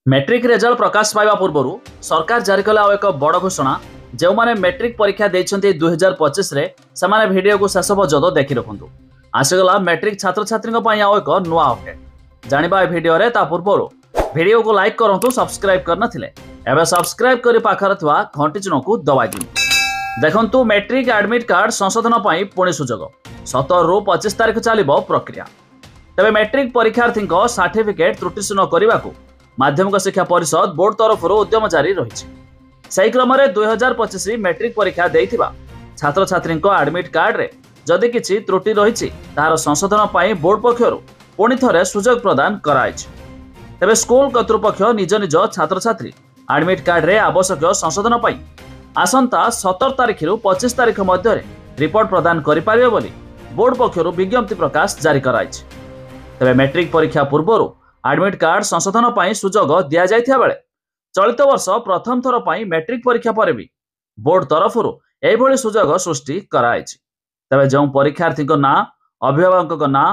Matric result प्रकाश पाइबा पूर्व सरकार जारी कला एक बड़ घोषणा। जो माने मैट्रिक परीक्षा देइछन्ती 2025 रे समाने वीडियो को शेष पर्यंत देखि रखंतु। आसीगला मैट्रिक छात्र छात्री पई आउ एक नुआ अपडेट जानिबा ए वीडियो रे ता पूर्व वीडियो को लाइक करंतु, सब्सक्राइब करनथिले एबे सब्सक्राइब करि पाखर थवा घंटी चिन्ह को दबाइ दिनु। देखंतु मैट्रिक एडमिट कार्ड संशोधन पई पुणी सुजोग 17 रु 25 तारिख चलिबो प्रक्रिया। तबे मैट्रिक परीक्षार्थी सर्टिफिकेट त्रुटिशून्य करने को माध्यमिक शिक्षा परिषद बोर्ड तरफ उद्यम जारी रही। सही क्रम 2025 मैट्रिक परीक्षा देइथिबा छात्र छात्री एडमिट कार्ड रे जदि किछि त्रुटि रही तार संशोधन पई बोर्ड पक्षरु पुणी थरे सुजोग प्रदान कराइछि। तबे स्कूल कर्तृपक्ष निज निज छात्र छात्री एडमिट कार्ड रे आवश्यक संशोधन पई आसंता 17 तारिख रु 25 तारिख मध्य रिपोर्ट प्रदान करि पारिबे बोली बोर्ड पक्षरु विज्ञप्ति प्रकाश जारी कराइछि। तबे मैट्रिक परीक्षा पूर्व एडमिट कार्ड संशोधन पई सुजोग दिया जाइथिया बेले चलित वर्ष प्रथम थर पई मैट्रिक परीक्षा पर भी बोर्ड तरफ एभली सुजोग सृष्टि कराइछि। तबे जो परीक्षार्थी ना अभिभावक ना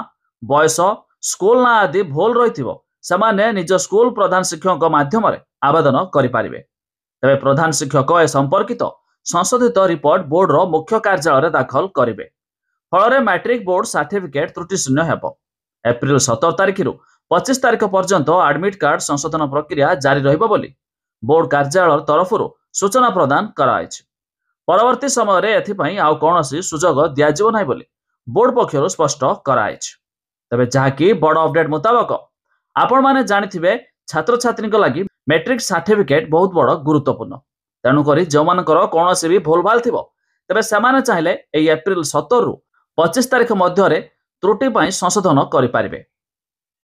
बयस स्कूल ना आदि भूल रहिथिबो समाने निज स्कूल प्रधान शिक्षक माध्यम आवेदन करिपारिबे। तबे प्रधान शिक्षक ए संपर्कित संशोधित रिपोर्ट बोर्ड रो मुख्य कार्यालय दाखल करिवे। फल मैट्रिक बोर्ड सर्टिफिकेट त्रुटिशून्य हेबो। एप्रिल 17 तारिख रु 25 तारिख पर्यंत एडमिट कार्ड संशोधन प्रक्रिया जारी रहिबो बोली बोर्ड कार्यालय तरफ सूचना प्रदान कराइछि। परवर्ती समय रे एथिपई आउ कोनोसी सुजोग दियाजिबो नाही बोली बोर्ड पक्षरु स्पष्ट कराइछि। तबे जहाकी बड़ अपडेट मुताबक आपण माने जानिथिबे छात्र छात्री लागि मैट्रिक सर्टिफिकेट बहुत बड़ गुरुत्वपूर्ण। तेणु करी जो मानकर कोनोसी भी भूल भाल थिबो तबे समाने चाहिले एई एप्रिल 17 रु 25 तारिख मध्य रे त्रुटि पई संशोधन करि पारिबे।